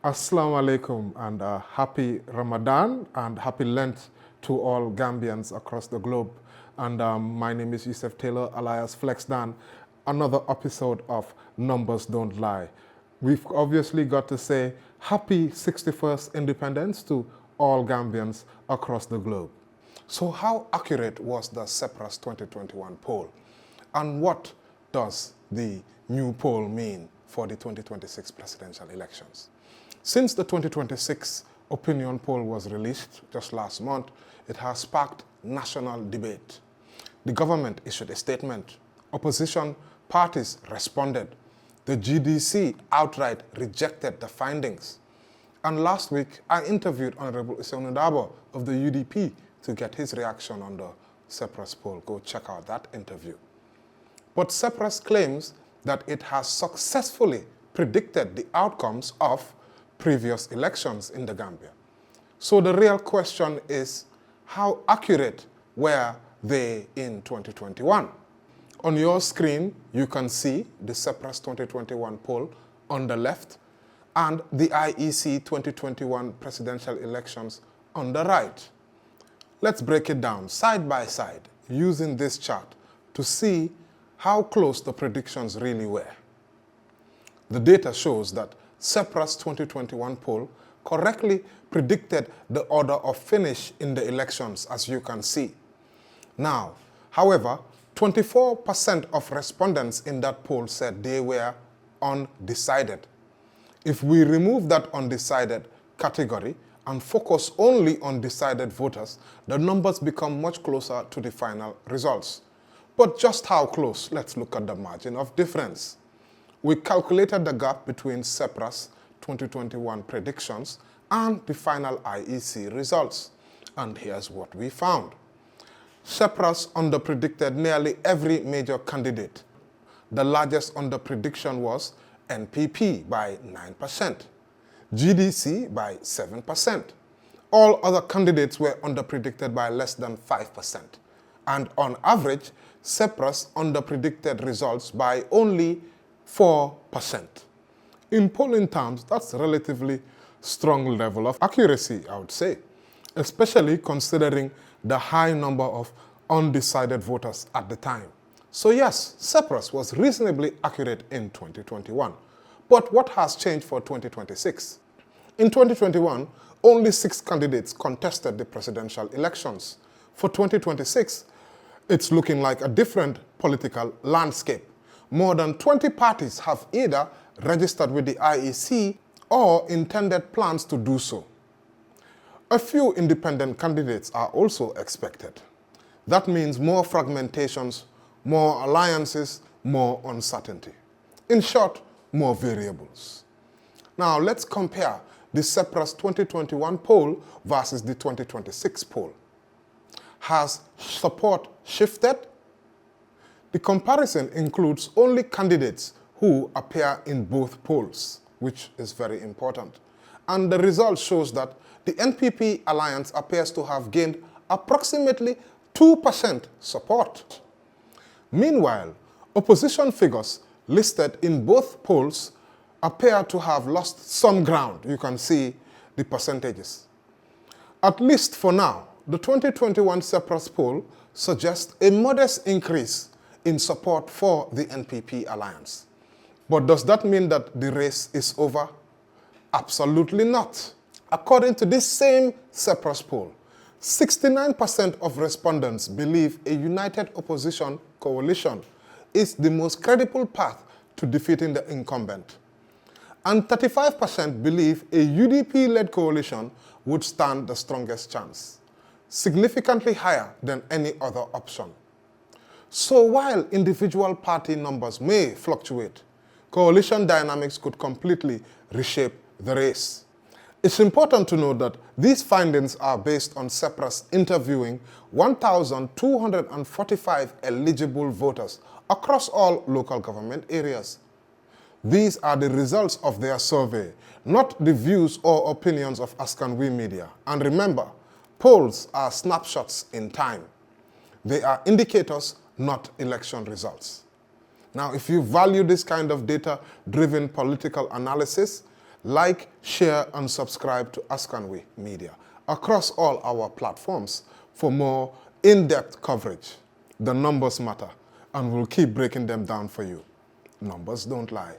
Assalamu alaikum and happy Ramadan and happy Lent to all Gambians across the globe. And my name is Yusuf Taylor, alias FlexDan. Another episode of Numbers Don't Lie. We've obviously got to say happy 61st independence to all Gambians across the globe. So how accurate was the CepRass 2021 poll? And what does the new poll mean for the 2026 presidential elections? Since the 2026 opinion poll was released just last month, it has sparked national debate. The government issued a statement. Opposition parties responded. The GDC outright rejected the findings. And last week, I interviewed Honorable Iseunudabo of the UDP to get his reaction on the CepRass poll. Go check out that interview. But CepRass claims that it has successfully predicted the outcomes of previous elections in the Gambia. So the real question is, how accurate were they in 2021? On your screen, you can see the CepRass 2021 poll on the left and the IEC 2021 presidential elections on the right. Let's break it down side by side using this chart to see how close the predictions really were. The data shows that CepRass 2021 poll correctly predicted the order of finish in the elections, as you can see. Now, however, 24% of respondents in that poll said they were undecided. If we remove that undecided category and focus only on decided voters, the numbers become much closer to the final results. But just how close? Let's look at the margin of difference. We calculated the gap between CepRass 2021 predictions and the final IEC results. And here's what we found. CepRass underpredicted nearly every major candidate. The largest underprediction was NPP by 9%, GDC by 7%. All other candidates were underpredicted by less than 5%. And on average, CepRass underpredicted results by only 4%. In polling terms, that's a relatively strong level of accuracy, I would say, especially considering the high number of undecided voters at the time. So yes, CepRass was reasonably accurate in 2021. But what has changed for 2026? In 2021, only 6 candidates contested the presidential elections. For 2026, it's looking like a different political landscape. More than 20 parties have either registered with the IEC or intended plans to do so. A few independent candidates are also expected. That means more fragmentations, more alliances, more uncertainty. In short, more variables. Now let's compare the CepRass 2021 poll versus the 2026 poll. Has support shifted? The comparison includes only candidates who appear in both polls, which is very important. And the result shows that the NPP alliance appears to have gained approximately 2% support. Meanwhile, opposition figures listed in both polls appear to have lost some ground. You can see the percentages. At least for now, the 2021 CepRass poll suggests a modest increase in support for the NPP alliance. But does that mean that the race is over? Absolutely not. According to this same CepRass poll, 69% of respondents believe a united opposition coalition is the most credible path to defeating the incumbent. And 35% believe a UDP-led coalition would stand the strongest chance, significantly higher than any other option. So while individual party numbers may fluctuate, coalition dynamics could completely reshape the race. It's important to note that these findings are based on CepRass interviewing 1,245 eligible voters across all local government areas. These are the results of their survey, not the views or opinions of Askanwi media. And remember, polls are snapshots in time. They are indicators, not election results. Now, if you value this kind of data-driven political analysis, Like, share, and subscribe to Askanwe Media across all our platforms for more in-depth coverage. The numbers matter, and we'll keep breaking them down for you. Numbers don't lie.